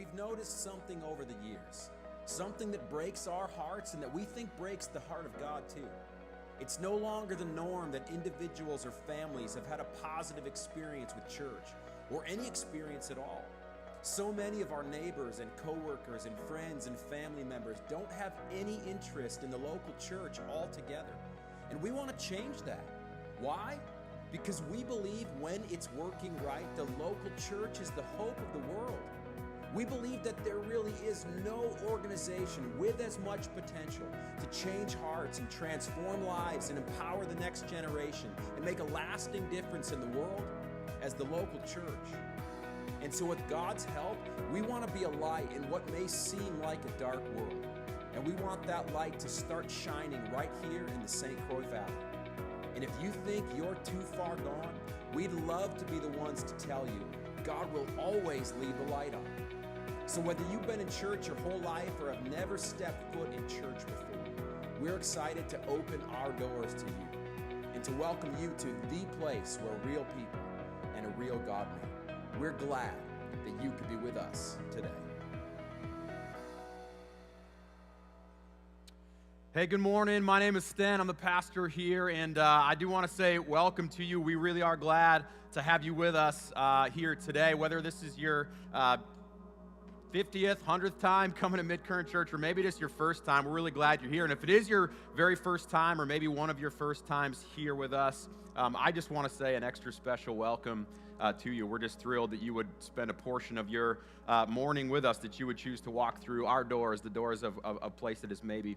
we've noticed something over the years, something that breaks our hearts and that we think breaks the heart of God too. It's no longer the norm that individuals or families have had a positive experience with church or any experience at all. So many of our neighbors and coworkers and friends and family members don't have any interest in the local church altogether. And we want to change that. Why? Because we believe when it's working right, the local church is the hope of the world. We believe that there really is no organization with as much potential to change hearts and transform lives and empower the next generation and make a lasting difference in the world as the local church. And so with God's help, we want to be a light in what may seem like a dark world. And we want that light to start shining right here in the St. Croix Valley. And if you think you're too far gone, we'd love to be the ones to tell you God will always leave the light on. So whether you've been in church your whole life or have never stepped foot in church before, we're excited to open our doors to you and to welcome you to the place where real people and a real God meet. We're glad that you could be with us today. Hey, good morning. My name is Sten. I'm the pastor here, and I do want to say welcome to you. We really are glad to have you with us here today, whether this is your 50th, 100th time coming to Midcurrent Church, or maybe just your first time. We're really glad you're here. And if it is your very first time, or maybe one of your first times here with us, I just want to say an extra special welcome to you. We're just thrilled that you would spend a portion of your morning with us, that you would choose to walk through our doors, the doors of a place that is maybe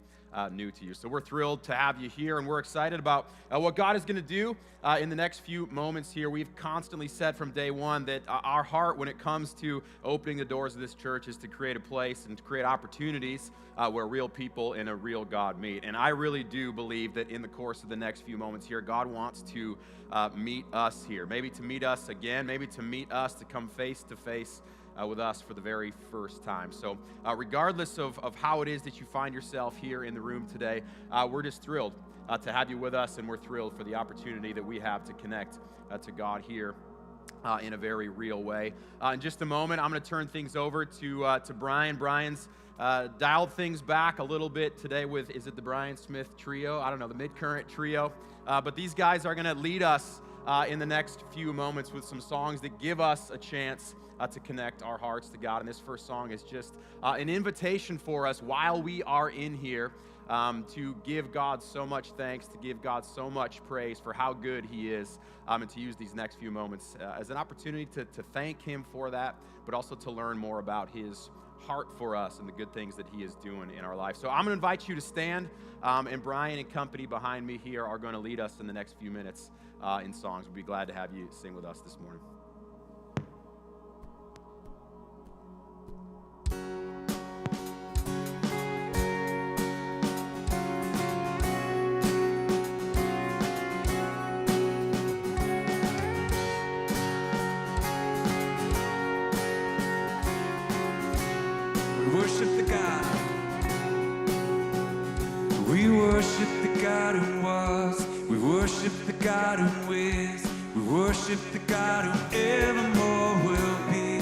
new to you. So we're thrilled to have you here, and we're excited about what God is going to do in the next few moments here. We've constantly said from day one that our heart when it comes to opening the doors of this church is to create a place and to create opportunities where real people and a real God meet. And I really do believe that in the course of the next few moments here, God wants to meet us here, maybe to meet us again, maybe to meet us, to come face to face with us for the very first time. So regardless of how it is that you find yourself here in the room today, we're just thrilled to have you with us, and we're thrilled for the opportunity that we have to connect to God here in a very real way. In just a moment, I'm going to turn things over to Brian. Brian's dialed things back a little bit today with, is it the Brian Smith Trio? I don't know, the Midcurrent Trio. But these guys are going to lead us in the next few moments with some songs that give us a chance to connect our hearts to God. And this first song is just an invitation for us while we are in here to give God so much thanks, to give God so much praise for how good He is, and to use these next few moments as an opportunity to thank Him for that, but also to learn more about His heart for us and the good things that He is doing in our life. So I'm going to invite you to stand, and Brian and company behind me here are going to lead us in the next few minutes in songs. We'll be glad to have you sing with us this morning. Worship the God. We worship the God who was. We worship the God who is. We worship the God who evermore will be.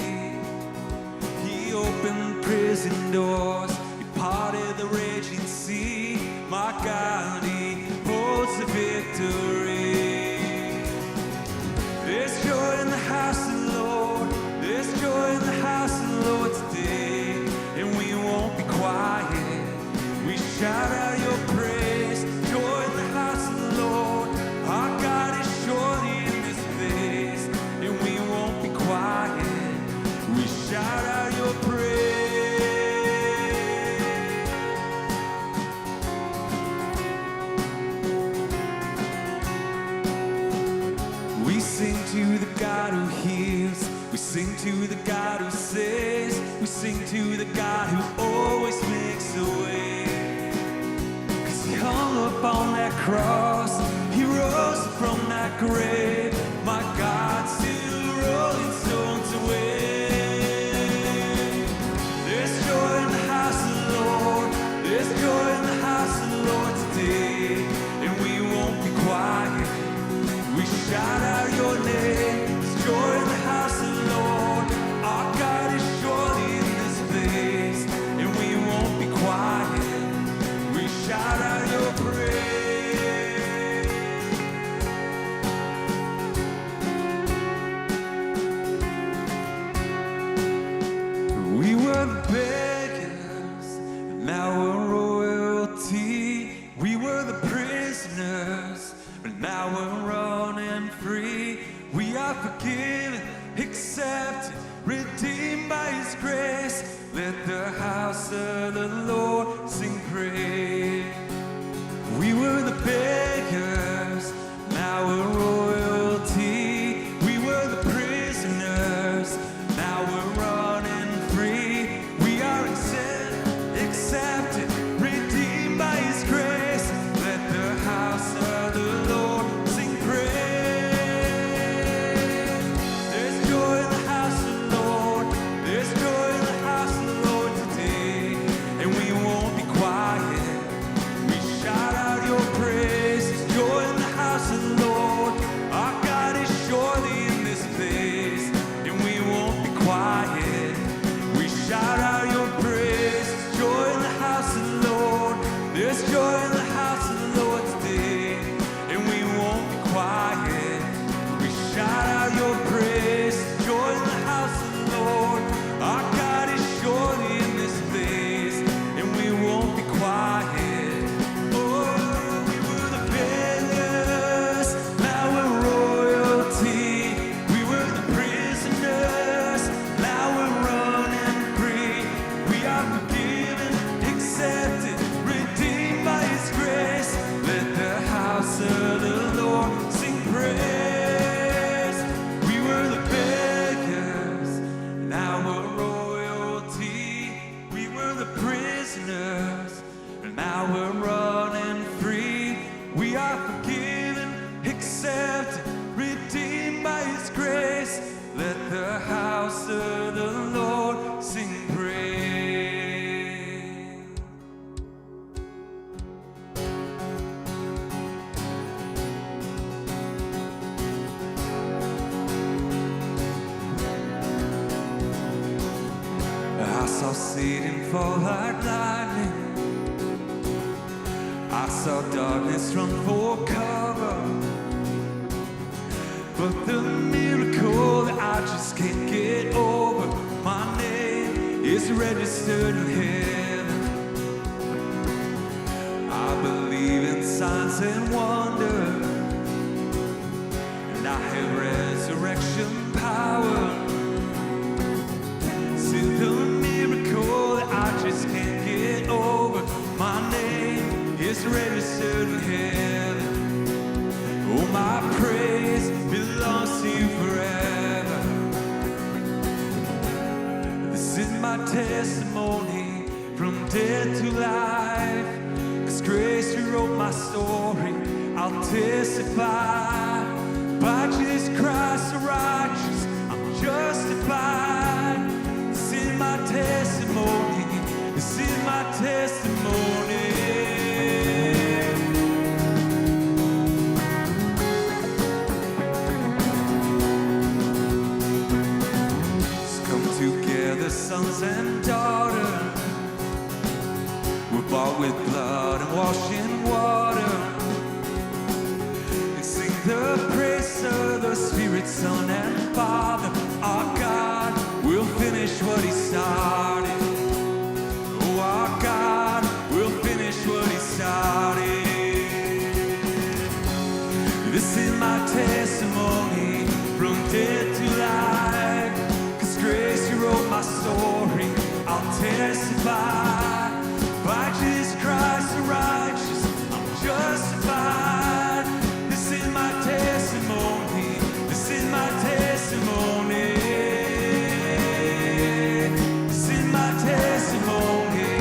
He opened prison doors. He parted the raging sea. My God, He holds the victory. There's joy in the house of the Lord. There's joy in the house of the Lord today. And we won't be quiet. We shout out Your praise. Joy in the house of the Lord. Our God is surely in this place. And we won't be quiet. We shout out Your praise. We sing to the God who heals. We sing to the God who saves. We sing to the God who always makes a way. 'Cause He hung up on that cross. He rose from that grave. My God still rolling stones away. There's joy in the house of the Lord. There's joy in the house of the Lord today. And we won't be quiet. We shout out Your name. There's joy in the house of the Lord. Our God is surely in this now we're running free. We are forgiven, accepted, redeemed by His grace. Let the house of the Lord sing praise. We were the beggars, now we're royalty. We were the prisoners, now we're running free. We are accepted, redeemed by His grace. Let the house of the Lord sing praise. There's joy in the house of the Lord. There's joy in the house of the Lord today, and we won't be quiet. We shout out your praise. There's joy in the house of the Lord. Our God is surely in this place, and we won't be quiet. We shout out your praise. There's joy in the house of the Lord. There's joy in the house of the Lord today, and we won't be quiet. We shout out your praise. There's joy in the house of the Lord. Our God is surely in this place, and we won't be quiet. Oh, we were the beggars, now we're royalty. We were the prisoners, now we're running free. We are forgiven, accepted, redeemed by His grace. Let the house of the Lord sing praise. We were the beggars, now we're royalty. We were the prisoners, now we're running free. We are forgiven, accepted, redeemed by His grace. Let the house of the Lord sing praise. I saw Satan fall like lightning. I saw darkness run for cover. But the miracle that I just can't get over, my name is registered in heaven. I believe in signs and wonders, and I have resurrection power. See the miracle that I just can't get over, my name is registered in heaven. Oh, my praise belongs to you forever. This is my testimony from death to life. 'Cause grace rewrote my story, I'll testify. By Jesus Christ the righteous, I'm justified. This is my testimony, this is my testimony. Together, sons and daughters, we're bought with blood and washed in water, and sing the praise of the Spirit, Son, and Father. Our God will finish what He started. Oh, our God will finish what He started. This is my testimony from death to life. Grace, you wrote my story, I'll testify. By Jesus Christ the righteous, I'm justified. This is my testimony, this is my testimony. This is my testimony.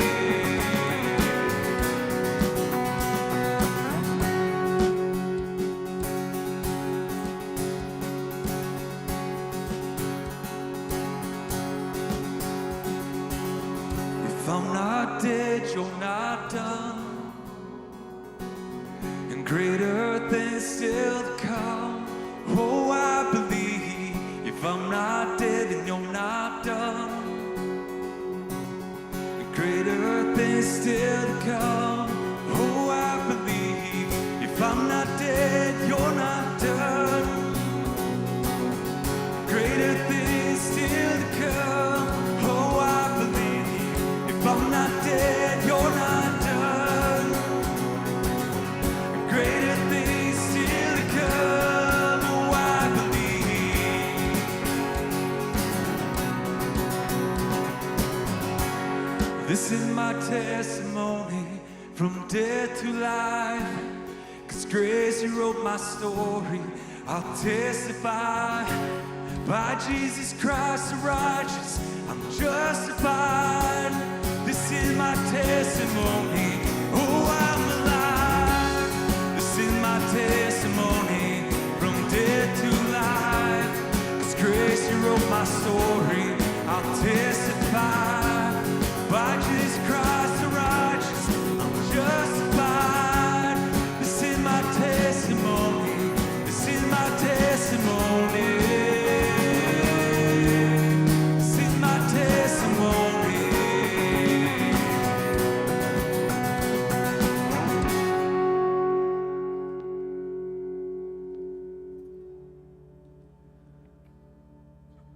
If I'm not dead, you're not done, and greater things still to come. Oh, I believe. If I'm not dead, then you're not done, and greater things still to come. Oh, I believe. If I'm not dead, you're not done, greater things still to come. Oh, I believe. If I'm not dead, you're not done, greater things still to This is my testimony from death to life. 'Cause grace, you wrote my story. I'll testify. By Jesus Christ the righteous, I'm justified. This is my testimony. Oh, I'm alive. This is my testimony from death to life. 'Cause grace, you wrote my story. I'll testify. By Jesus Christ the righteous, I'm justified. This is my testimony. This is my testimony. This is my testimony.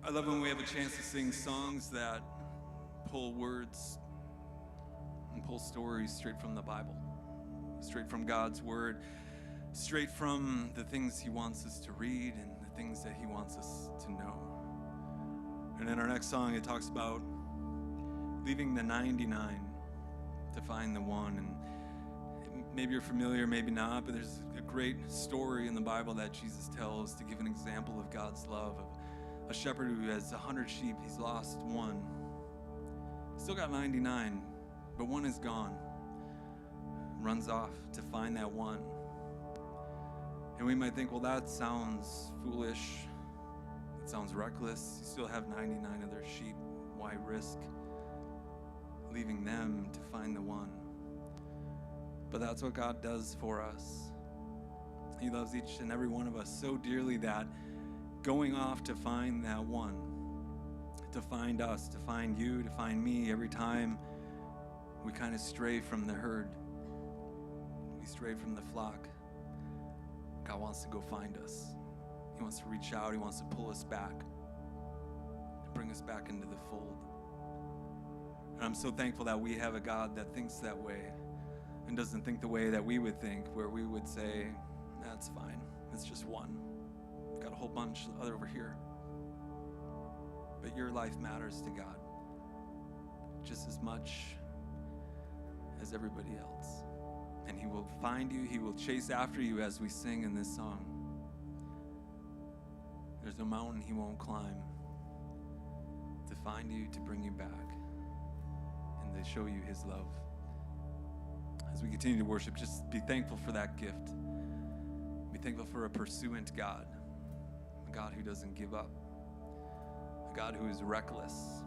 I love when we have a chance to sing songs that pull words and pull stories straight from the Bible, straight from God's Word, straight from the things He wants us to read and the things that He wants us to know. And in our next song, it talks about leaving the 99 to find the one. And maybe you're familiar, maybe not, but there's a great story in the Bible that Jesus tells to give an example of God's love, of a shepherd who has 100 sheep. He's lost one. Still got 99, but one is gone. Runs off to find that one. And we might think, well, that sounds foolish. It sounds reckless. You still have 99 other sheep. Why risk leaving them to find the one? But that's what God does for us. He loves each and every one of us so dearly that going off to find that one, to find us, to find you, to find me, every time we kind of stray from the herd, we stray from the flock, God wants to go find us. He wants to reach out. He wants to pull us back, to bring us back into the fold. And I'm so thankful that we have a God that thinks that way and doesn't think the way that we would think, where we would say, that's fine, it's just one. We've got a whole bunch other over here. But your life matters to God just as much as everybody else. And He will find you. He will chase after you, as we sing in this song. There's no mountain He won't climb to find you, to bring you back, and to show you His love. As we continue to worship, just be thankful for that gift. Be thankful for a pursuant God, a God who doesn't give up, a God who is reckless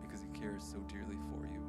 because He cares so dearly for you.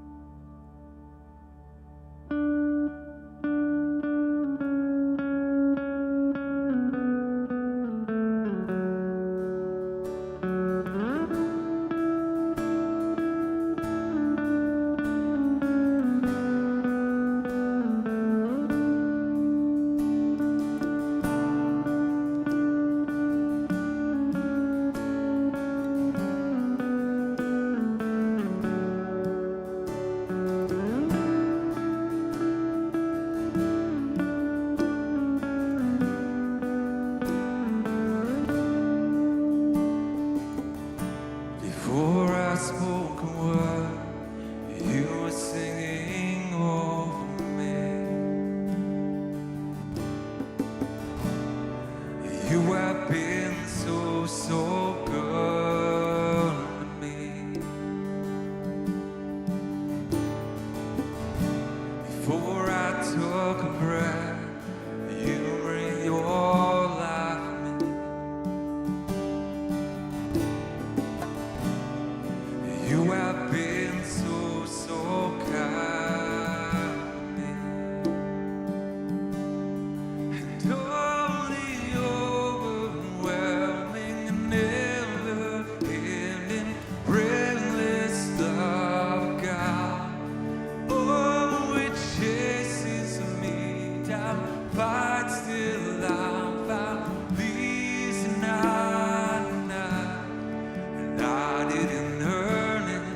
Love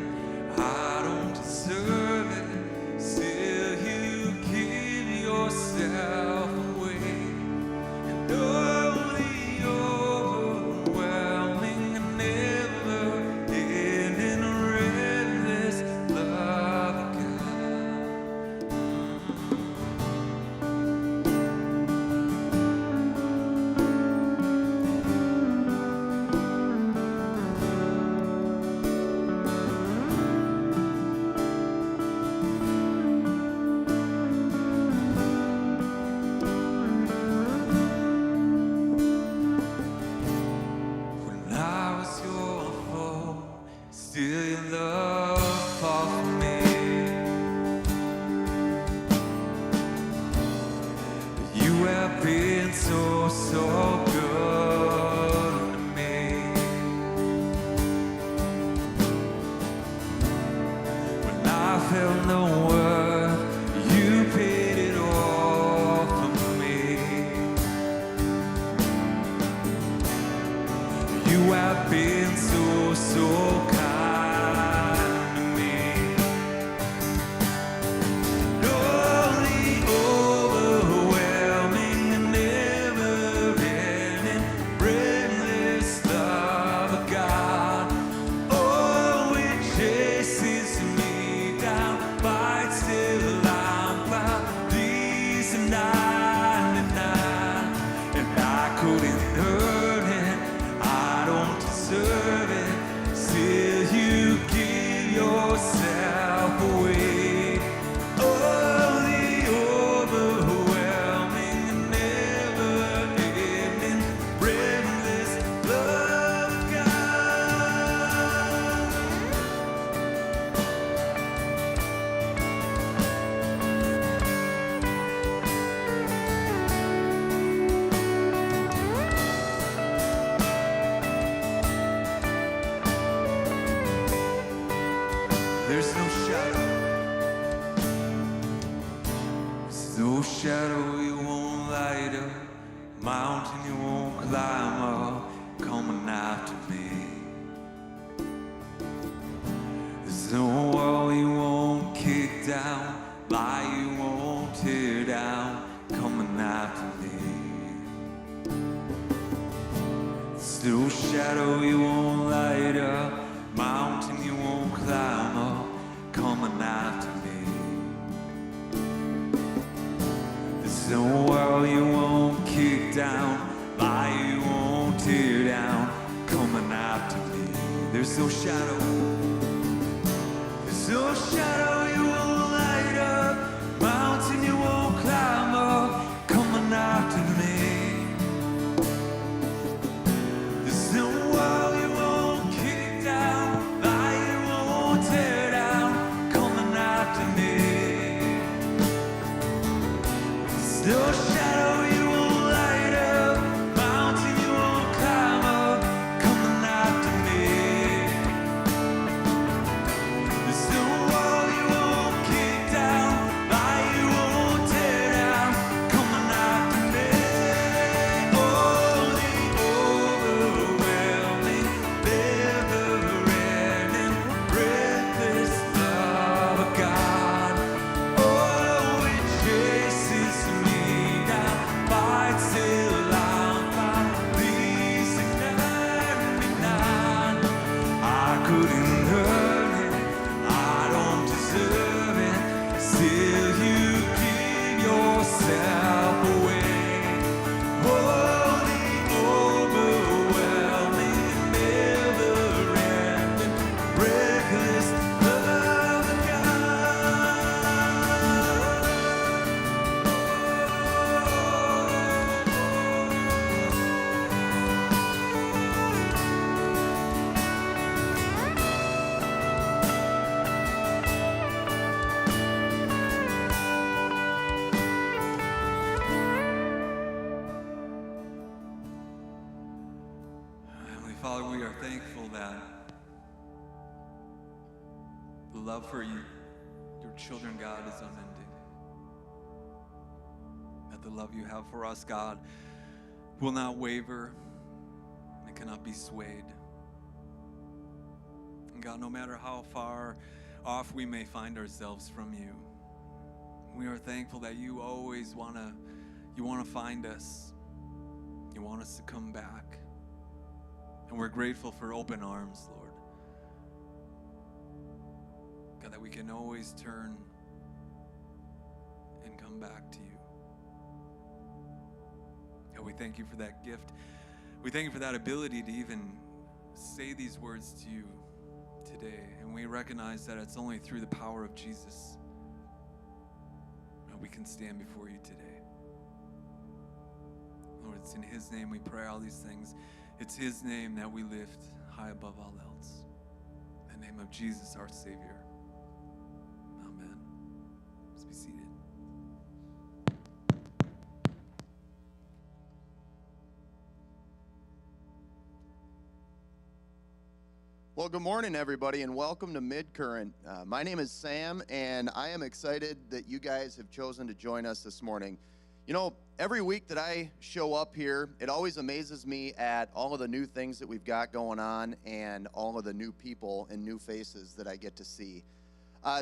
been so, so good to me. When I felt no worth, you paid it all for me. You have been so, so kind. There's no shadow you won't light up, mountain you won't climb up, coming after me. There's no wall you won't kick down, lie you won't tear down, coming after me. There's no shadow you won't light up, mountain you won't climb up, coming after me. There's no wall you won't kick down, lie you won't tear down, coming after me. There's no shadow you won't light up, mountain you won't climb up, coming after me. There's no wall you won't kick down, lie you won't tear down, coming after me. There's no shadow you won't light up, mountain you won't climb up, coming after me. There's no wall you won't kick down, lie you won't tear down, coming after me. Oh, the overwhelming, never-ending, breathless love of God. Oh, it chases me down, fights till I'm found, leaves the 99. I couldn't earn it, I don't deserve it, still you give yourself away. Oh, the overwhelming, never-ending, reckless love of God. Heavenly Father, we are thankful that the love for you, your children, God, is unending. That the love you have for us, God, will not waver and cannot be swayed. And God, no matter how far off we may find ourselves from you, we are thankful that you always want to find us. You want us to come back. And we're grateful for open arms, Lord. God, that we can always turn and come back to you. God, we thank you for that gift. We thank you for that ability to even say these words to you today. And we recognize that it's only through the power of Jesus that we can stand before you today. Lord, it's in his name we pray all these things. It's his name that we lift high above all else. In the name of Jesus, our Savior. Amen. Let's be seated. Well, good morning, everybody, and welcome to Midcurrent. My name is Sam, and I am excited that you guys have chosen to join us this morning. You know, every week that I show up here, it always amazes me at all of the new things that we've got going on and all of the new people and new faces that I get to see.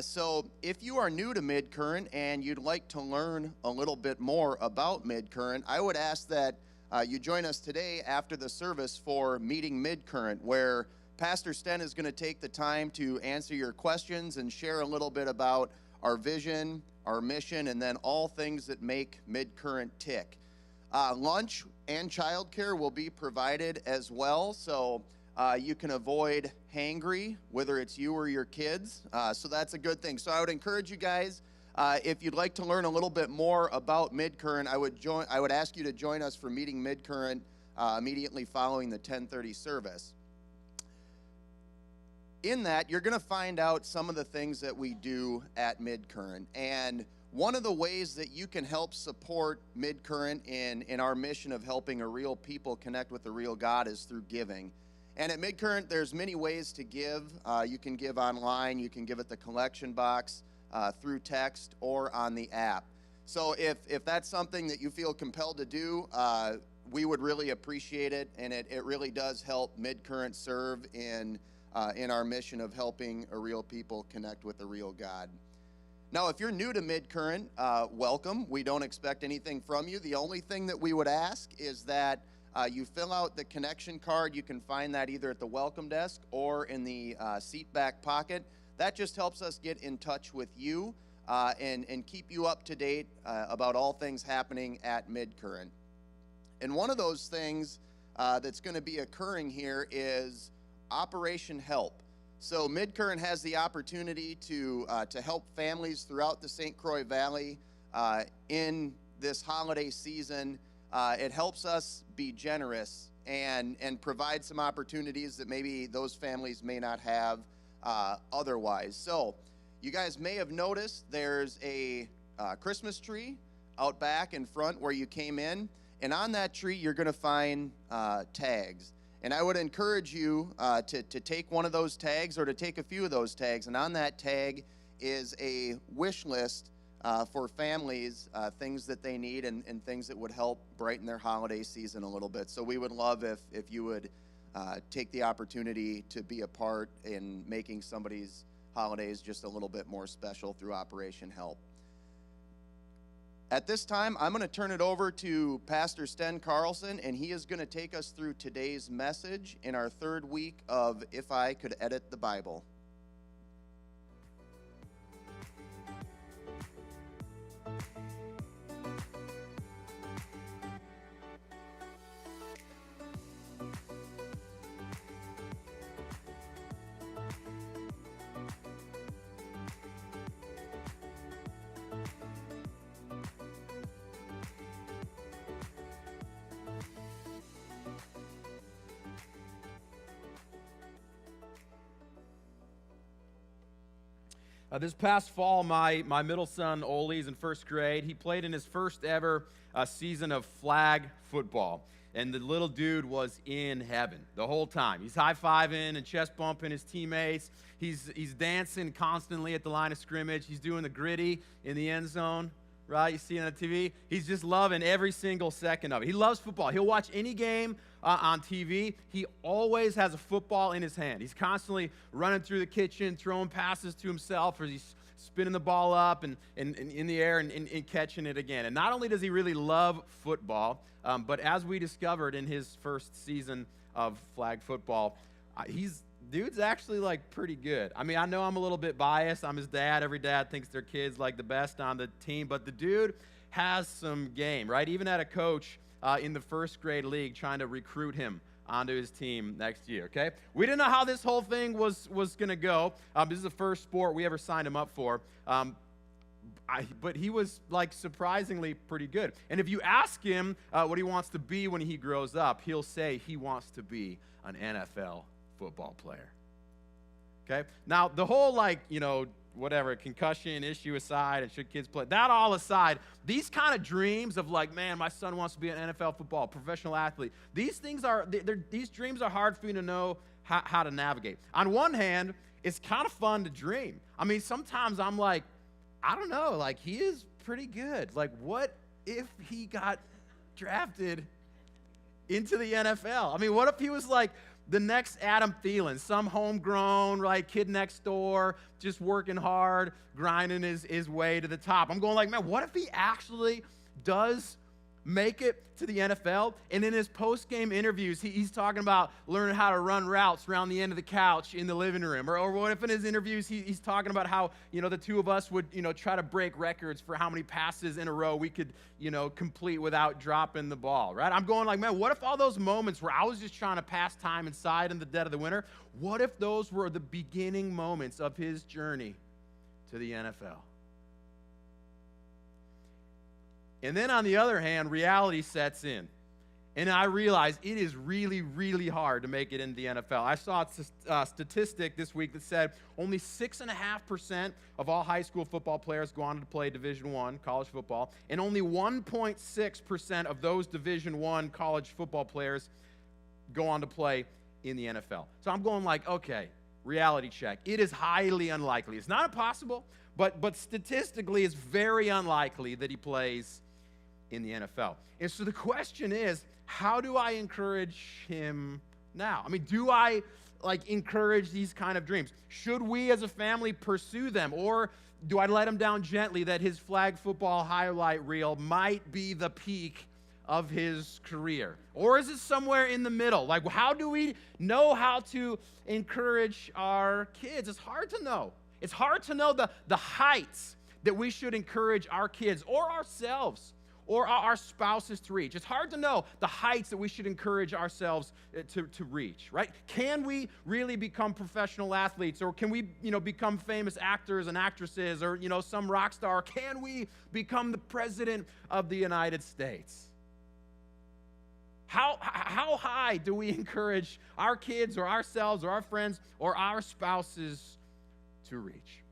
So if you are new to Midcurrent and you'd like to learn a little bit more about Midcurrent, I would ask that you join us today after the service for Meeting Midcurrent, where Pastor Sten is going to take the time to answer your questions and share a little bit about our vision, our mission, and then all things that make Midcurrent tick. Lunch and childcare will be provided as well, so you can avoid hangry, whether it's you or your kids. So that's a good thing. So I would encourage you guys, if you'd like to learn a little bit more about Midcurrent, I would ask you to join us for Meeting Midcurrent immediately following the 10:30 service. In that, you're going to find out some of the things that we do at Midcurrent. And one of the ways that you can help support Midcurrent in our mission of helping a real people connect with the real God is through giving. And at Midcurrent, there's many ways to give. You can give online, you can give at the collection box, through text, or on the app. So if that's something that you feel compelled to do, we would really appreciate it. And it really does help Midcurrent serve in our mission of helping a real people connect with the real God. Now, if you're new to Midcurrent, welcome. We don't expect anything from you. The only thing that we would ask is that you fill out the connection card. You can find that either at the welcome desk or in the seat back pocket. That just helps us get in touch with you and keep you up to date about all things happening at Midcurrent. And one of those things that's going to be occurring here is Operation Help. So Midcurrent has the opportunity to help families throughout the St. Croix Valley in this holiday season. It helps us be generous and provide some opportunities that maybe those families may not have otherwise. So you guys may have noticed there's a Christmas tree out back in front where you came in, and on that tree you're going to find tags. And I would encourage you to take one of those tags or to take a few of those tags. And on that tag is a wish list for families, things that they need and things that would help brighten their holiday season a little bit. So we would love if you would take the opportunity to be a part in making somebody's holidays just a little bit more special through Operation Help. At this time, I'm going to turn it over to Pastor Sten Carlson, and he is going to take us through today's message in our third week of If I Could Edit the Bible. This past fall, my middle son, Oli's in first grade. He played in his first ever season of flag football. And the little dude was in heaven the whole time. He's high-fiving and chest bumping his teammates. He's dancing constantly at the line of scrimmage. He's doing the gritty in the end zone, right? You see it on the TV. He's just loving every single second of it. He loves football. He'll watch any game on TV. He always has a football in his hand. He's constantly running through the kitchen, throwing passes to himself, or he's spinning the ball up and in the air and catching it again. And not only does he really love football, but as we discovered in his first season of flag football, dude's actually like pretty good. I mean, I know I'm a little bit biased. I'm his dad. Every dad thinks their kid's like the best on the team, but the dude has some game, right? Even had a coach in the first grade league trying to recruit him onto his team next year, okay? We didn't know how this whole thing was going to go. This is the first sport we ever signed him up for. But he was like surprisingly pretty good. And if you ask him what he wants to be when he grows up, he'll say he wants to be an NFL football player. Okay? Now, the whole whatever, concussion issue aside, and should kids play, that all aside, these kind of dreams of like, man, my son wants to be an NFL football, professional athlete, these dreams are hard for you to know how to navigate. On one hand, it's kind of fun to dream. I mean, sometimes I'm like, I don't know, like he is pretty good. Like, what if he got drafted into the NFL? I mean, what if he was like the next Adam Thielen, some homegrown, right, kid next door, just working hard, grinding his way to the top? I'm going like, man, what if he actually does make it to the NFL? And in his post-game interviews, he's talking about learning how to run routes around the end of the couch in the living room. Or what if in his interviews he's talking about how, the two of us would, try to break records for how many passes in a row we could, complete without dropping the ball, right? I'm going like, man, what if all those moments where I was just trying to pass time inside in the dead of the winter, what if those were the beginning moments of his journey to the NFL? And then on the other hand, reality sets in. And I realize it is really, really hard to make it into the NFL. I saw a statistic this week that said only 6.5% of all high school football players go on to play Division I college football, and only 1.6% of those Division I college football players go on to play in the NFL. So I'm going like, okay, reality check. It is highly unlikely. It's not impossible, but statistically it's very unlikely that he plays in the NFL. And so the question is, how do I encourage him now? I mean, do I encourage these kind of dreams? Should we as a family pursue them? Or do I let him down gently that his flag football highlight reel might be the peak of his career? Or is it somewhere in the middle? Like, how do we know how to encourage our kids? It's hard to know. It's hard to know the heights that we should encourage our kids or ourselves or our spouses to reach. It's hard to know the heights that we should encourage ourselves to reach, right? Can we really become professional athletes, or can we, become famous actors and actresses, or, some rock star? Can we become the president of the United States? How high do we encourage our kids or ourselves or our friends or our spouses to reach?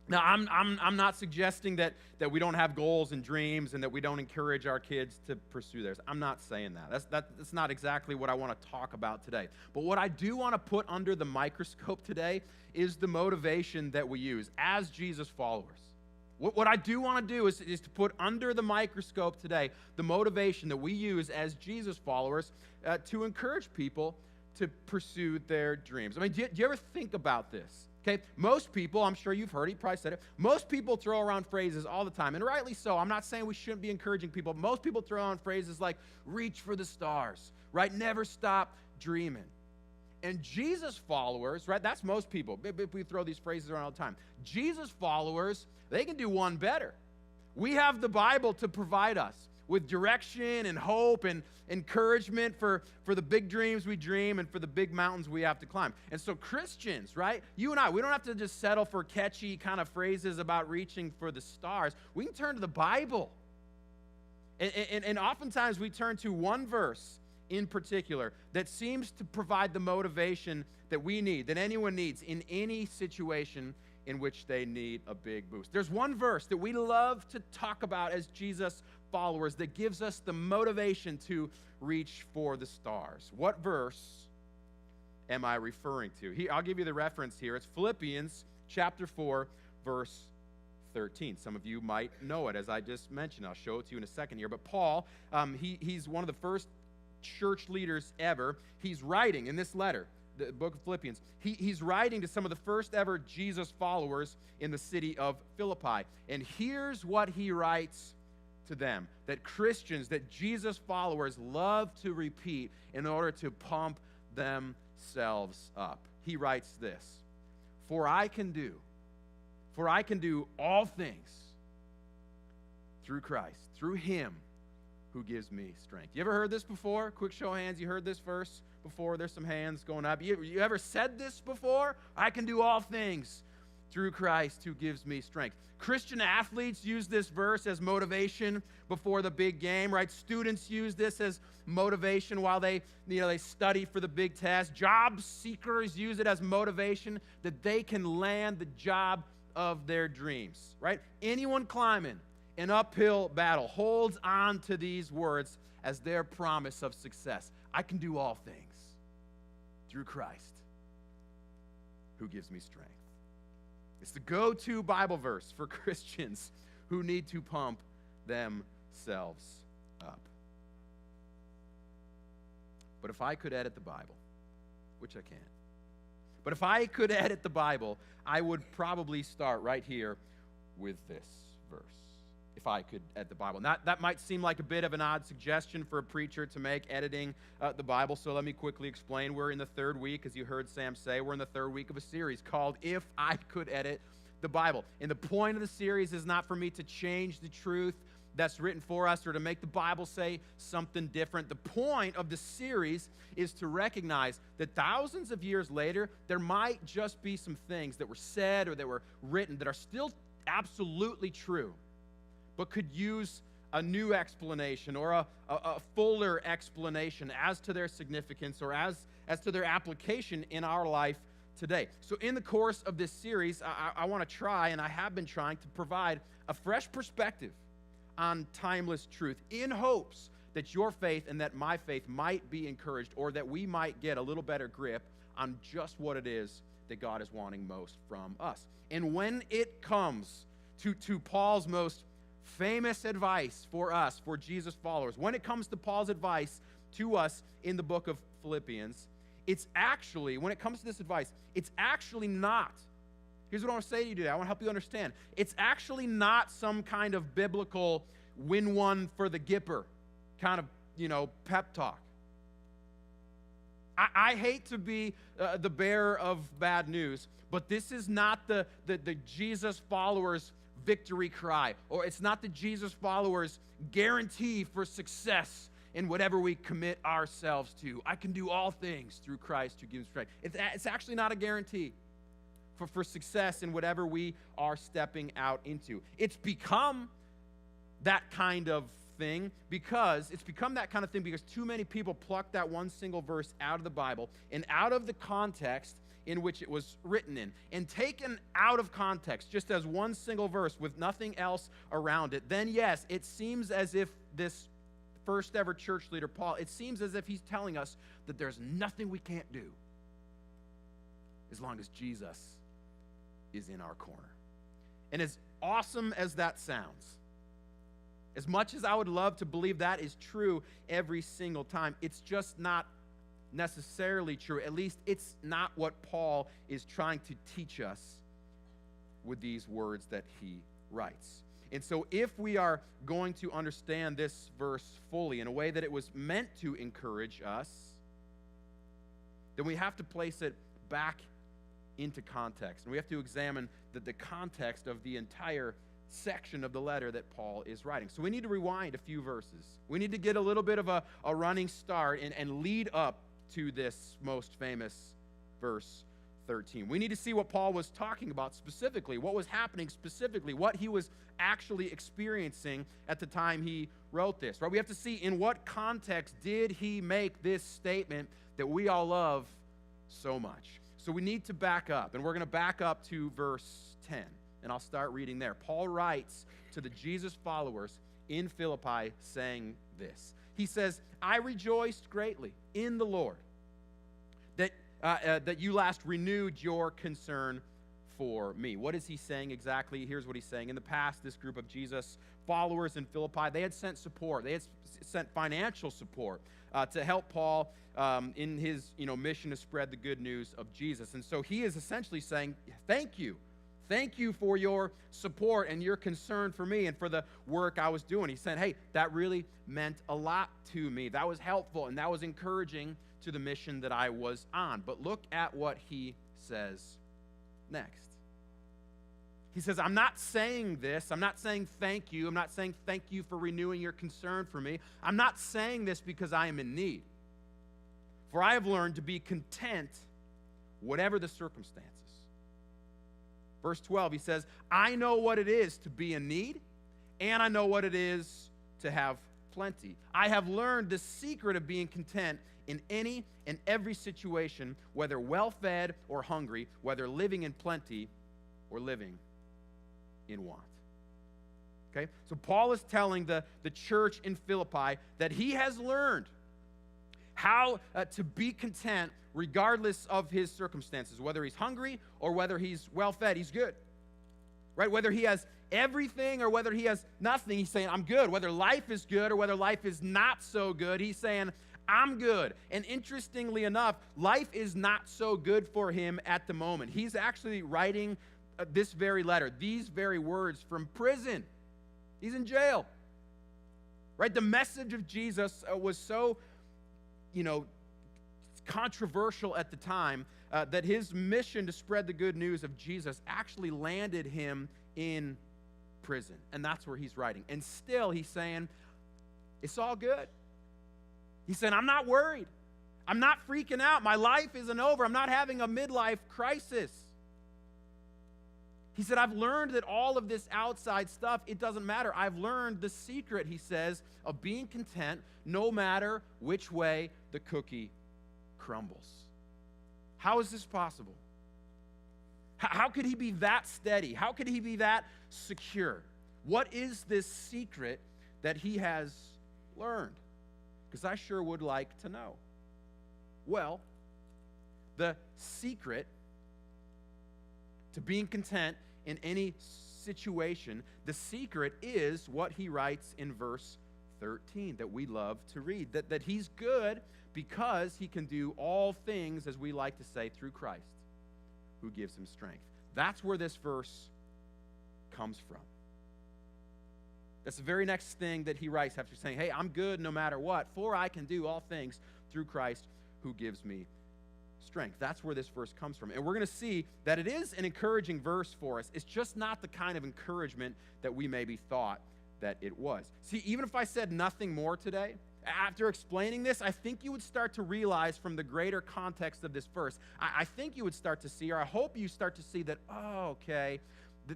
Now, I'm not suggesting that we don't have goals and dreams and that we don't encourage our kids to pursue theirs. I'm not saying that. That's not exactly what I want to talk about today. But what I do want to put under the microscope today is the motivation that we use as Jesus followers. What I do want to do is to put under the microscope today the motivation that we use as Jesus followers to encourage people to pursue their dreams. I mean, do you ever think about this? Okay, most people, I'm sure you've heard it, you probably said it, most people throw around phrases all the time, and rightly so. I'm not saying we shouldn't be encouraging people. Most people throw around phrases like, reach for the stars, right? Never stop dreaming. And Jesus followers, right, that's most people. We throw these phrases around all the time. Jesus followers, they can do one better. We have the Bible to provide us with direction and hope and encouragement for the big dreams we dream and for the big mountains we have to climb. And so Christians, right, you and I, we don't have to just settle for catchy kind of phrases about reaching for the stars. We can turn to the Bible. And oftentimes we turn to one verse in particular that seems to provide the motivation that we need, that anyone needs in any situation in which they need a big boost. There's one verse that we love to talk about as Jesus followers that gives us the motivation to reach for the stars. What verse am I referring to? I'll give you the reference here. It's Philippians chapter 4, verse 13. Some of you might know it, as I just mentioned. I'll show it to you in a second here. But Paul, he's one of the first church leaders ever. He's writing in this letter, the book of Philippians, he's writing to some of the first ever Jesus followers in the city of Philippi. And here's what he writes to them, that Christians, that Jesus followers love to repeat in order to pump themselves up. He writes this, For I can do all things through Christ, through him who gives me strength. You ever heard this before? Quick show of hands, you heard this verse before? There's some hands going up. You ever said this before? I can do all things through Christ who gives me strength. Christian athletes use this verse as motivation before the big game, right? Students use this as motivation while they study for the big test. Job seekers use it as motivation that they can land the job of their dreams, right? Anyone climbing an uphill battle holds on to these words as their promise of success. I can do all things through Christ who gives me strength. It's the go-to Bible verse for Christians who need to pump themselves up. But if I could edit the Bible, which I can't, but if I could edit the Bible, I would probably start right here with this verse. If I could edit the Bible. Now, that might seem like a bit of an odd suggestion for a preacher to make, editing the Bible, so let me quickly explain. We're in the third week, as you heard Sam say, we're in the third week of a series called If I Could Edit the Bible. And the point of the series is not for me to change the truth that's written for us or to make the Bible say something different. The point of the series is to recognize that thousands of years later, there might just be some things that were said or that were written that are still absolutely true, but could use a new explanation or a fuller explanation as to their significance or as to their application in our life today. So in the course of this series, I want to try, and I have been trying, to provide a fresh perspective on timeless truth in hopes that your faith and that my faith might be encouraged, or that we might get a little better grip on just what it is that God is wanting most from us. And when it comes to Paul's most famous advice for us, for Jesus followers, when it comes to Paul's advice to us in the book of Philippians, it's actually, when it comes to this advice, it's actually not, here's what I want to say to you today, I want to help you understand, it's actually not some kind of biblical win one for the Gipper kind of, pep talk. I hate to be the bearer of bad news, but this is not the Jesus followers' victory cry, or it's not the Jesus followers' guarantee for success in whatever we commit ourselves to. I can do all things through Christ who gives strength. It's actually not a guarantee for success in whatever we are stepping out into. It's become that kind of thing because too many people pluck that one single verse out of the Bible and out of the context in which it was written in, and taken out of context just as one single verse with nothing else around it. Then yes, it seems as if this first ever church leader, Paul, it seems as if he's telling us that there's nothing we can't do as long as Jesus is in our corner. And as awesome as that sounds, as much as I would love to believe that is true every single time, it's just not necessarily true. At least it's not what Paul is trying to teach us with these words that he writes. And so if we are going to understand this verse fully in a way that it was meant to encourage us, then we have to place it back into context. And we have to examine the context of the entire section of the letter that Paul is writing. So we need to rewind a few verses. We need to get a little bit of a running start and lead up to this most famous verse 13. We need to see what Paul was talking about specifically, what was happening specifically, what he was actually experiencing at the time he wrote this, right? We have to see in what context did he make this statement that we all love so much. So we need to back up, and we're going to back up to verse 10, and I'll start reading there. Paul writes to the Jesus followers in Philippi saying this. He says, I rejoiced greatly in the Lord that you last renewed your concern for me. What is he saying exactly? Here's what he's saying. In the past, this group of Jesus followers in Philippi, they had sent support. They had sent financial support to help Paul in his mission to spread the good news of Jesus. And so he is essentially saying, thank you. Thank you for your support and your concern for me and for the work I was doing. He said, hey, that really meant a lot to me. That was helpful and that was encouraging to the mission that I was on. But look at what he says next. He says, I'm not saying this. I'm not saying thank you. I'm not saying thank you for renewing your concern for me. I'm not saying this because I am in need. For I have learned to be content whatever the circumstances. Verse 12, he says, I know what it is to be in need, and I know what it is to have plenty. I have learned the secret of being content in any and every situation, whether well-fed or hungry, whether living in plenty or living in want. Okay? So Paul is telling the church in Philippi that he has learned how to be content regardless of his circumstances, whether he's hungry or whether he's well-fed, he's good, right? Whether he has everything or whether he has nothing, he's saying, I'm good. Whether life is good or whether life is not so good, he's saying, I'm good. And interestingly enough, life is not so good for him at the moment. He's actually writing this very letter, these very words from prison. He's in jail, right? The message of Jesus was so, controversial at the time that his mission to spread the good news of Jesus actually landed him in prison. And that's where he's writing. And still he's saying, it's all good. He's saying, I'm not worried. I'm not freaking out. My life isn't over. I'm not having a midlife crisis. He said, I've learned that all of this outside stuff, it doesn't matter. I've learned the secret, he says, of being content no matter which way the cookie crumbles. How is this possible? How could he be that steady? How could he be that secure? What is this secret that he has learned? Because I sure would like to know. Well, the secret to being content in any situation, the secret is what he writes in verse 13 that we love to read, that he's good because he can do all things, as we like to say, through Christ who gives him strength. That's where this verse comes from. That's the very next thing that he writes after saying, hey, I'm good no matter what, for I can do all things through Christ who gives me strength. That's where this verse comes from. And we're going to see that it is an encouraging verse for us. It's just not the kind of encouragement that we maybe thought that it was. See, even if I said nothing more today, after explaining this, I think you would start to realize from the greater context of this verse, I think you would start to see, or I hope you start to see that,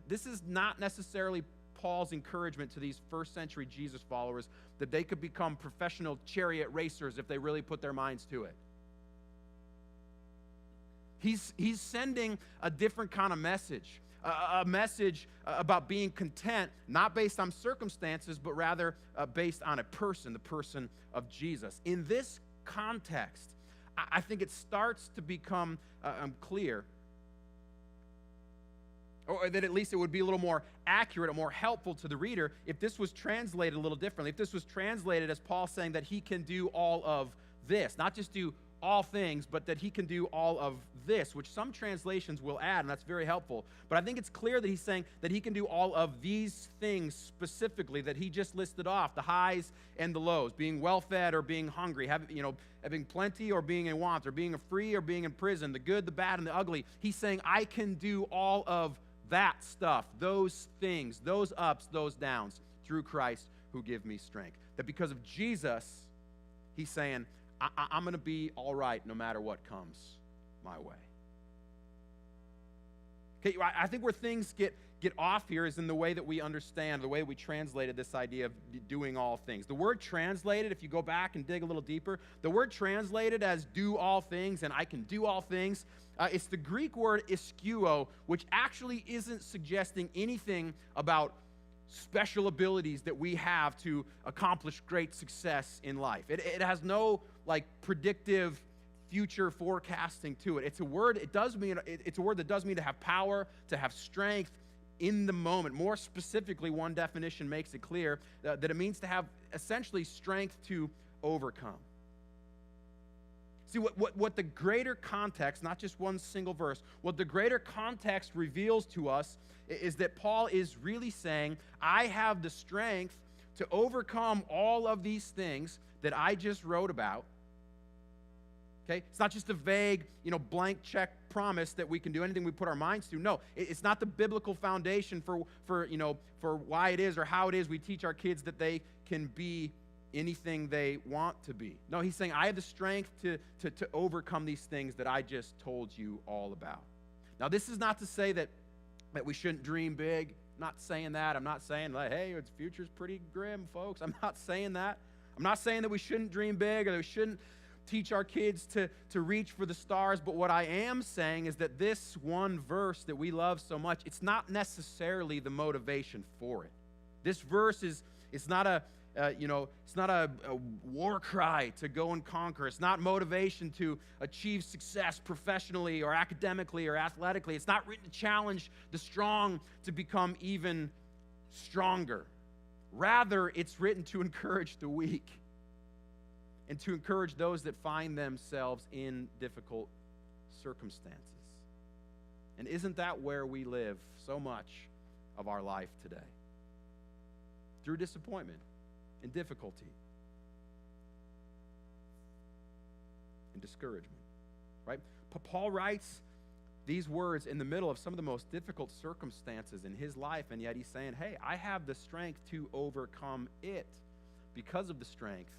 this is not necessarily Paul's encouragement to these first century Jesus followers that they could become professional chariot racers if they really put their minds to it. He's sending a different kind of message, a message about being content, not based on circumstances, but rather based on a person, the person of Jesus. In this context, I think it starts to become clear, or that at least it would be a little more accurate or more helpful to the reader if this was translated a little differently. If this was translated as Paul saying that he can do all of this, not just do all things, but that he can do all of this, which some translations will add, and that's very helpful. But I think it's clear that he's saying that he can do all of these things specifically that he just listed off, the highs and the lows, being well-fed or being hungry, having plenty or being in want, or being free or being in prison, the good, the bad, and the ugly. He's saying, I can do all of that stuff, those things, those ups, those downs, through Christ who give me strength. That because of Jesus, he's saying, I'm going to be all right no matter what comes my way. Okay, I think where things get off here is in the way that we understand, the way we translated this idea of doing all things. The word translated, if you go back and dig a little deeper, the word translated as do all things and I can do all things, it's the Greek word ischeuo, which actually isn't suggesting anything about special abilities that we have to accomplish great success in life. It has no predictive future forecasting to it. It's a word that does mean to have power, to have strength in the moment. More specifically, one definition makes it clear that it means to have essentially strength to overcome. See, what the greater context, not just one single verse, what the greater context reveals to us is that Paul is really saying, I have the strength to overcome all of these things that I just wrote about. Okay? It's not just a vague, blank check promise that we can do anything we put our minds to. No, it's not the biblical foundation for why it is or how it is we teach our kids that they can be anything they want to be. No, he's saying, I have the strength to overcome these things that I just told you all about. Now, this is not to say that we shouldn't dream big. I'm not saying that. I'm not saying, hey, the future's pretty grim, folks. I'm not saying that. I'm not saying that we shouldn't dream big or that we shouldn't teach our kids to reach for the stars. But what I am saying is that this one verse that we love so much, it's not necessarily the motivation for it. This verse is not it's not a war cry to go and conquer. It's not motivation to achieve success professionally or academically or athletically. It's not written to challenge the strong to become even stronger. Rather, it's written to encourage the weak and to encourage those that find themselves in difficult circumstances. And isn't that where we live so much of our life today? Through disappointment and difficulty and discouragement, right? Paul writes these words in the middle of some of the most difficult circumstances in his life, and yet he's saying, hey, I have the strength to overcome it because of the strength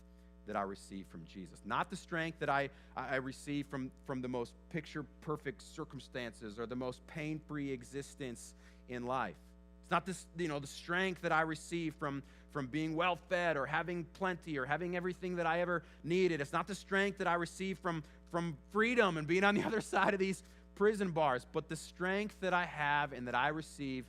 that I receive from Jesus. Not the strength that I receive from the most picture-perfect circumstances or the most pain-free existence in life. It's not this, the strength that I receive from being well-fed or having plenty or having everything that I ever needed. It's not the strength that I receive from freedom and being on the other side of these prison bars, but the strength that I have and that I receive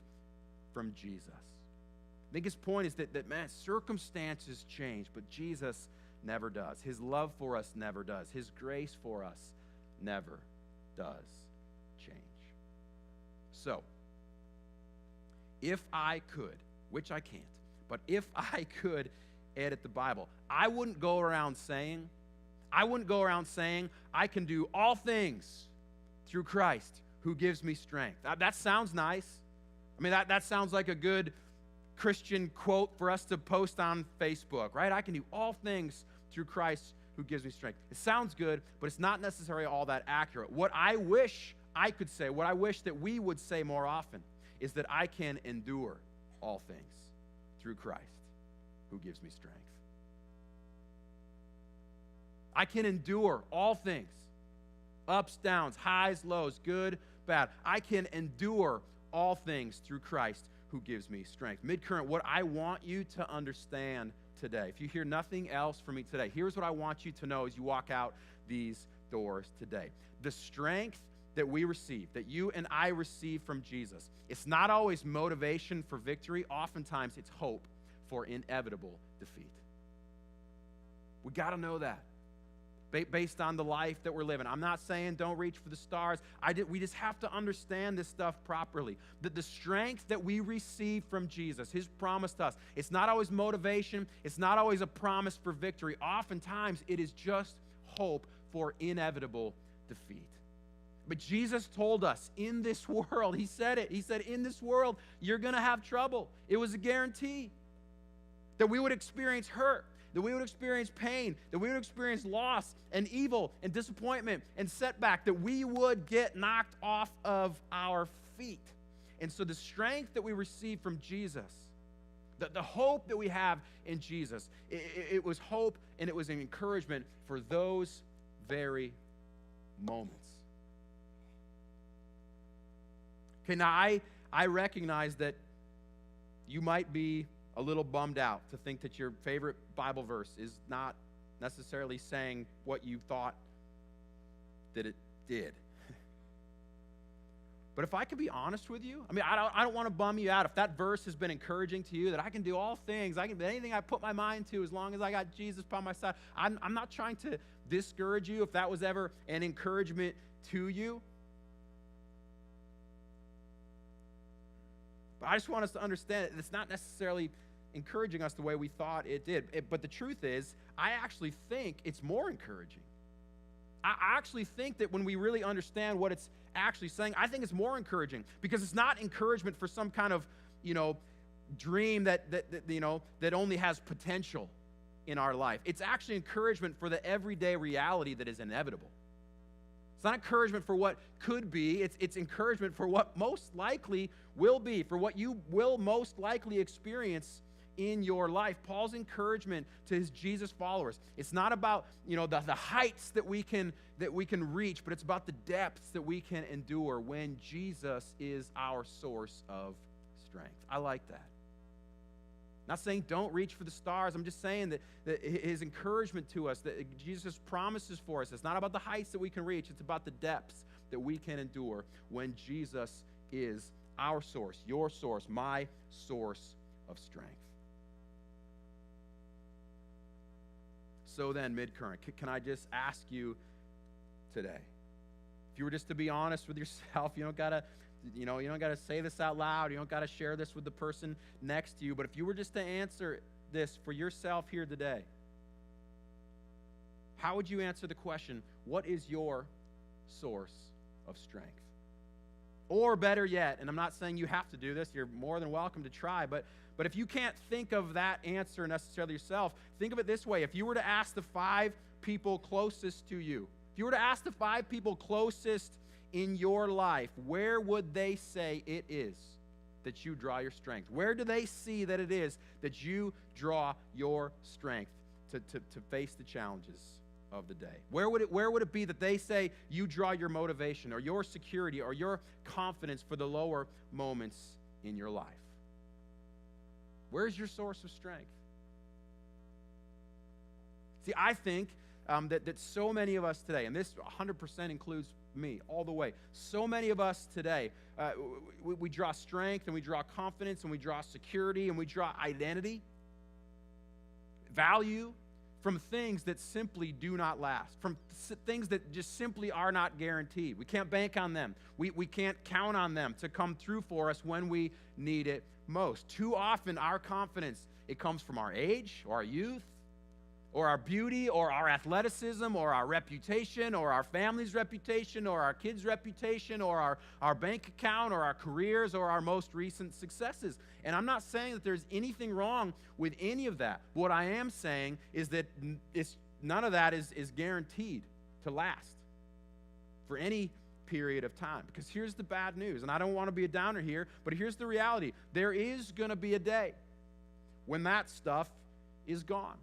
from Jesus. I think his point is that man, circumstances change, but Jesus never does. His love for us never does. His grace for us never does change. So, if I could, which I can't, but if I could edit the Bible, I wouldn't go around saying I can do all things through Christ who gives me strength. That sounds nice. I mean, that sounds like a good Christian quote for us to post on Facebook, right? I can do all things through Christ who gives me strength. It sounds good, but it's not necessarily all that accurate. What I wish I could say, what I wish that we would say more often, is that I can endure all things through Christ who gives me strength. I can endure all things, ups, downs, highs, lows, good, bad. I can endure all things through Christ who gives me strength. Midcurrent, what I want you to understand today, if you hear nothing else from me today, here's what I want you to know as you walk out these doors today. The strength that we receive, that you and I receive from Jesus, it's not always motivation for victory. Oftentimes, it's hope for inevitable defeat. We got to know that based on the life that we're living. I'm not saying don't reach for the stars. We just have to understand this stuff properly. That the strength that we receive from Jesus, his promise to us, it's not always motivation. It's not always a promise for victory. Oftentimes, it is just hope for inevitable defeat. But Jesus told us in this world, he said it. He said, in this world, you're going to have trouble. It was a guarantee that we would experience hurt, that we would experience pain, that we would experience loss and evil and disappointment and setback, that we would get knocked off of our feet. And so the strength that we receive from Jesus, the hope that we have in Jesus, it was hope and it was an encouragement for those very moments. Okay, now I recognize that you might be a little bummed out to think that your favorite Bible verse is not necessarily saying what you thought that it did. But if I can be honest with you, I mean, I don't want to bum you out. If that verse has been encouraging to you, that I can do all things, I can do anything I put my mind to as long as I got Jesus by my side, I'm not trying to discourage you if that was ever an encouragement to you. But I just want us to understand that it's not necessarily encouraging us the way we thought it did. But the truth is, I actually think it's more encouraging. I actually think that when we really understand what it's actually saying, I think it's more encouraging because it's not encouragement for some kind of, dream that only has potential in our life. It's actually encouragement for the everyday reality that is inevitable. It's not encouragement for what could be. It's encouragement for what most likely will be, for what you will most likely experience in your life. Paul's encouragement to his Jesus followers, it's not about the heights that we can reach, but it's about the depths that we can endure when Jesus is our source of strength. I like that. Not saying don't reach for the stars. I'm just saying that his encouragement to us, that Jesus' promises for us, it's not about the heights that we can reach. It's about the depths that we can endure when Jesus is our source, your source, my source of strength. So then, Midcurrent, can I just ask you today, if you were just to be honest with yourself, you don't gotta say this out loud, you don't gotta share this with the person next to you, but if you were just to answer this for yourself here today, how would you answer the question, what is your source of strength? Or better yet, and I'm not saying you have to do this, you're more than welcome to try, but if you can't think of that answer necessarily yourself, think of it this way. If you were to ask the 5 people closest to you, if you were to ask the 5 people closest in your life, where would they say it is that you draw your strength? Where do they see that it is that you draw your strength to face the challenges of the day? Where would it be that they say you draw your motivation or your security or your confidence for the lower moments in your life? Where's your source of strength? See, I think that so many of us today, and this 100% includes me all the way, so many of us today, we draw strength and we draw confidence and we draw security and we draw identity, value from things that simply do not last, from things that just simply are not guaranteed. We can't bank on them. We can't count on them to come through for us when we need it most. Too often, our confidence, it comes from our age or our youth or our beauty or our athleticism or our reputation or our family's reputation or our kids' reputation or our bank account or our careers or our most recent successes. And I'm not saying that there's anything wrong with any of that. What I am saying is that none of that is guaranteed to last for any period of time. Because here's the bad news, and I don't want to be a downer here, but here's the reality. There is going to be a day when that stuff is gone.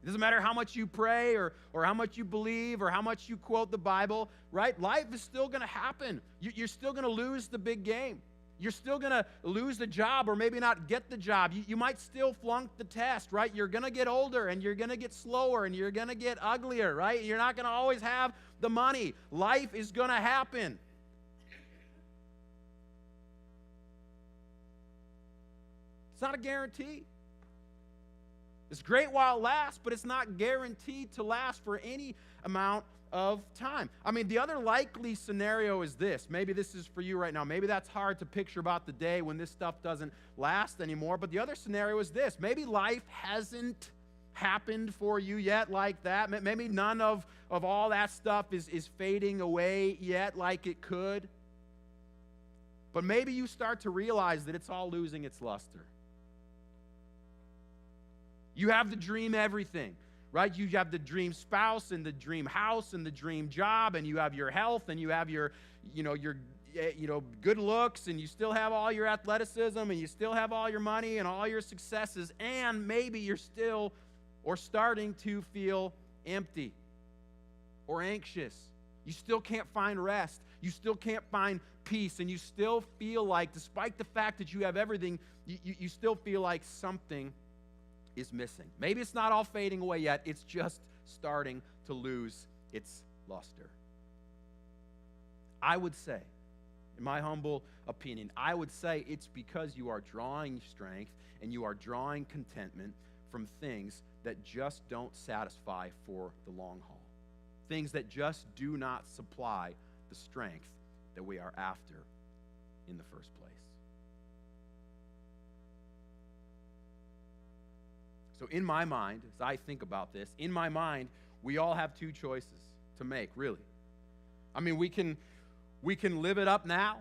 It doesn't matter how much you pray or how much you believe or how much you quote the Bible, right? Life is still going to happen. You're still going to lose the big game. You're still going to lose the job or maybe not get the job. You might still flunk the test, right? You're going to get older and you're going to get slower and you're going to get uglier, right? You're not going to always have the money. Life is going to happen. It's not a guarantee. It's great while it lasts, but it's not guaranteed to last for any amount of time. I mean, the other likely scenario is this. Maybe this is for you right now. Maybe that's hard to picture about the day when this stuff doesn't last anymore. But the other scenario is this. Maybe life hasn't happened for you yet like that. Maybe none of all that stuff is fading away yet like it could. But maybe you start to realize that it's all losing its luster. You have the dream everything, right? You have the dream spouse and the dream house and the dream job, and you have your health and you have your good looks, and you still have all your athleticism and you still have all your money and all your successes, and maybe you're still or starting to feel empty or anxious. You still can't find rest. You still can't find peace, and you still feel like, despite the fact that you have everything, you still feel like something is missing. Maybe it's not all fading away yet. It's just starting to lose its luster. I would say, in my humble opinion, I would say it's because you are drawing strength and you are drawing contentment from things that just don't satisfy for the long haul. Things that just do not supply the strength that we are after in the first place. So in my mind, as I think about this, in my mind, we all have two choices to make, really. I mean, we can live it up now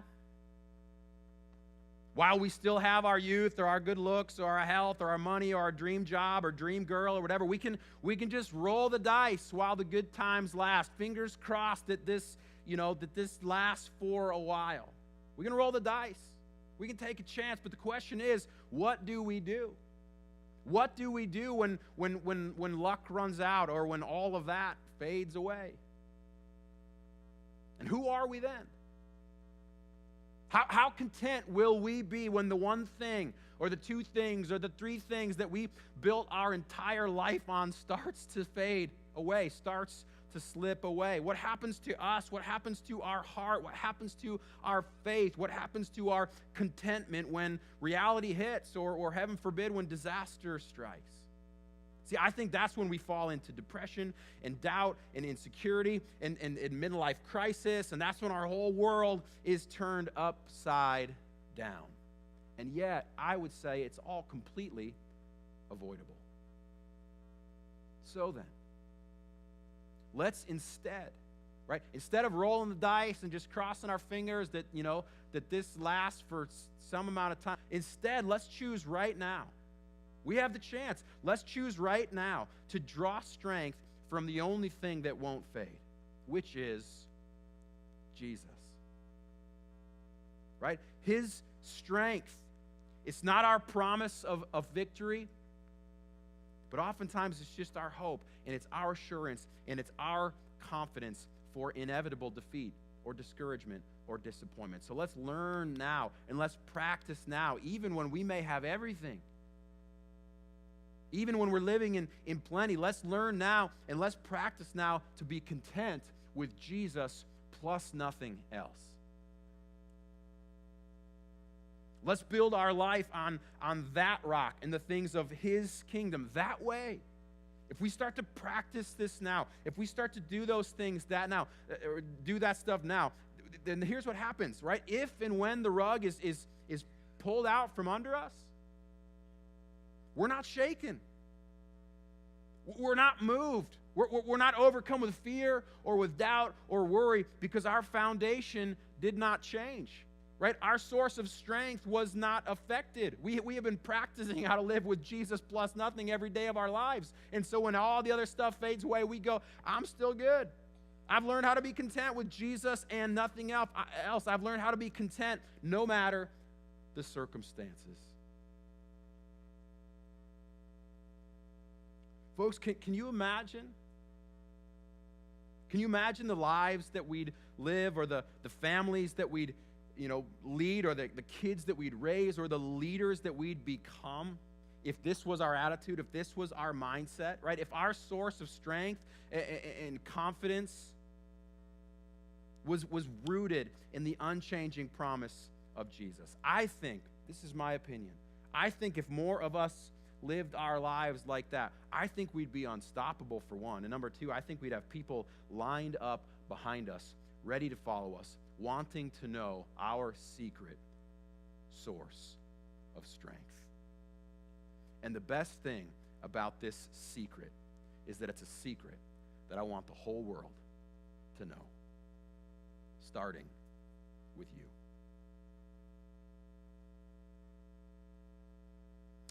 while we still have our youth or our good looks or our health or our money or our dream job or dream girl or whatever. We can just roll the dice while the good times last. Fingers crossed that this lasts for a while. We can roll the dice. We can take a chance, but the question is, what do we do? What do we do when luck runs out or when all of that fades away? And who are we then? How content will we be when the one thing or the two things or the three things that we built our entire life on starts to fade away, starts to slip away? What happens to us? What happens to our heart? What happens to our faith? What happens to our contentment when reality hits or heaven forbid, when disaster strikes? See, I think that's when we fall into depression and doubt and insecurity and midlife crisis, and that's when our whole world is turned upside down. And yet, I would say it's all completely avoidable. So then, let's instead of rolling the dice and just crossing our fingers that, that this lasts for some amount of time, instead, let's choose right now. We have the chance. Let's choose right now to draw strength from the only thing that won't fade, which is Jesus. Right? His strength. It's not our promise of victory, but oftentimes it's just our hope, and it's our assurance, and it's our confidence for inevitable defeat or discouragement or disappointment. So let's learn now, and let's practice now, even when we may have everything. Even when we're living in plenty, let's learn now and let's practice now to be content with Jesus plus nothing else. Let's build our life on that rock and the things of His kingdom that way. If we start to practice this now, if we start to do those things or do that stuff now, then here's what happens, right? If and when the rug is pulled out from under us, we're not shaken. We're not moved. We're not overcome with fear or with doubt or worry because our foundation did not change, right? Our source of strength was not affected. We have been practicing how to live with Jesus plus nothing every day of our lives. And so when all the other stuff fades away, we go, I'm still good. I've learned how to be content with Jesus and nothing else. I've learned how to be content no matter the circumstances. Folks, can you imagine? Can you imagine the lives that we'd live, or the families that we'd lead, or the kids that we'd raise, or the leaders that we'd become if this was our attitude, if this was our mindset, right? If our source of strength and confidence was rooted in the unchanging promise of Jesus. I think, this is my opinion, I think if more of us lived our lives like that, I think we'd be unstoppable, for one. And number two, I think we'd have people lined up behind us, ready to follow us, wanting to know our secret source of strength. And the best thing about this secret is that it's a secret that I want the whole world to know, starting with you.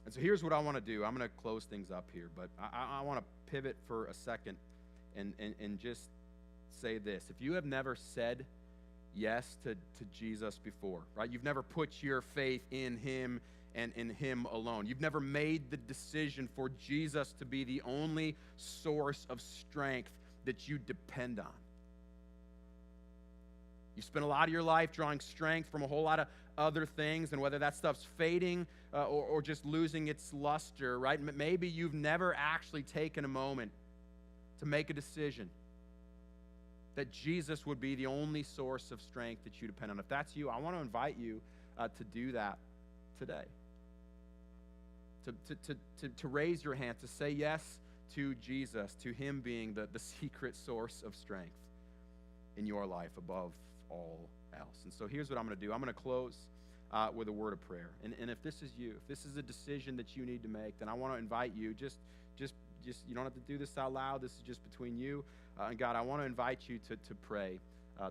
And so here's what I want to do. I'm going to close things up here, but I want to pivot for a second and just say this. If you have never said yes to Jesus before, right? You've never put your faith in Him and in Him alone. You've never made the decision for Jesus to be the only source of strength that you depend on. You spent a lot of your life drawing strength from a whole lot of other things, and whether that stuff's fading or just losing its luster, right? Maybe you've never actually taken a moment to make a decision that Jesus would be the only source of strength that you depend on. If that's you, I want to invite you to do that today. To raise your hand, to say yes to Jesus, to Him being the secret source of strength in your life above all else. And so here's what I'm going to do. I'm going to close with a word of prayer. And if this is you, if this is a decision that you need to make, then I want to invite you, just you don't have to do this out loud. This is just between you and God. I want to invite you to pray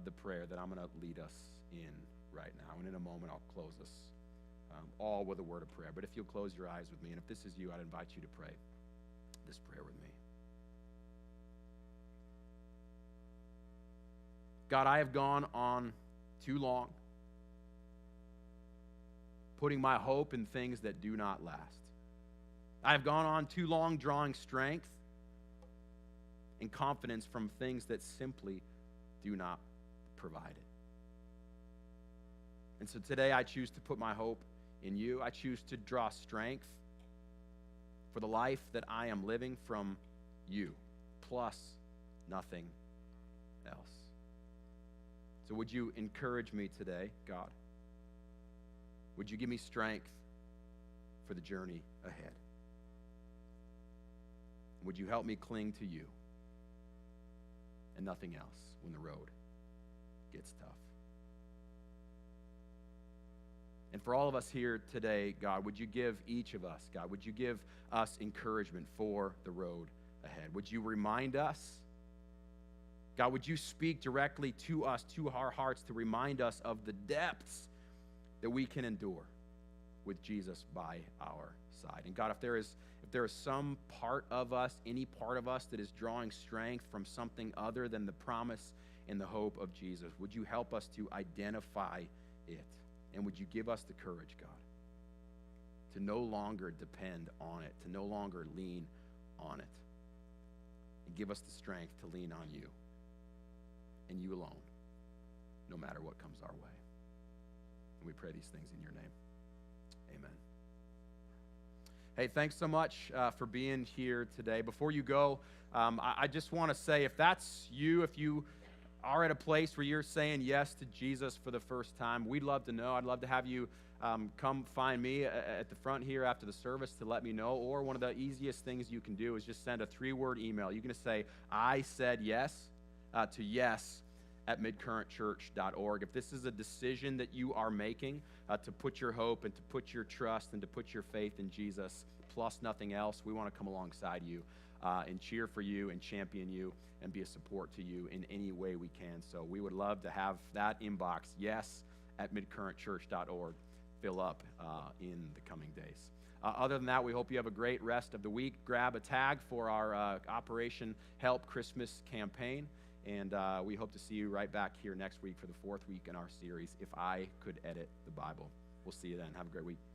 the prayer that I'm going to lead us in right now. And in a moment, I'll close us all with a word of prayer. But if you'll close your eyes with me, and if this is you, I'd invite you to pray this prayer with me. God, I have gone on too long putting my hope in things that do not last. I have gone on too long drawing strength and confidence from things that simply do not provide it. And so today I choose to put my hope in you. I choose to draw strength for the life that I am living from you, plus nothing else. So would you encourage me today, God? Would you give me strength for the journey ahead? Would you help me cling to you and nothing else when the road gets tough? And for all of us here today, God, would you give each of us, God, would you give us encouragement for the road ahead? Would you remind us, God, would you speak directly to us, to our hearts, to remind us of the depths that we can endure with Jesus by our side? And God, if there is some part of us, any part of us that is drawing strength from something other than the promise and the hope of Jesus, would you help us to identify it? And would you give us the courage, God, to no longer depend on it, to no longer lean on it, and give us the strength to lean on you and you alone, no matter what comes our way. And we pray these things in your name. Amen. Hey, thanks so much for being here today. Before you go, I just want to say, if that's you, if you are at a place where you're saying yes to Jesus for the first time, we'd love to know. I'd love to have you come find me at the front here after the service to let me know. Or one of the easiest things you can do is just send a 3-word email. You can just say, I said yes, to yes@midcurrentchurch.org. If this is a decision that you are making to put your hope and to put your trust and to put your faith in Jesus plus nothing else, we want to come alongside you and cheer for you and champion you and be a support to you in any way we can. So we would love to have that inbox, yes@midcurrentchurch.org, fill up in the coming days. Other than that, we hope you have a great rest of the week. Grab a tag for our Operation Help Christmas campaign, and we hope to see you right back here next week for the 4th week in our series, If I Could Edit the Bible. We'll see you then. Have a great week.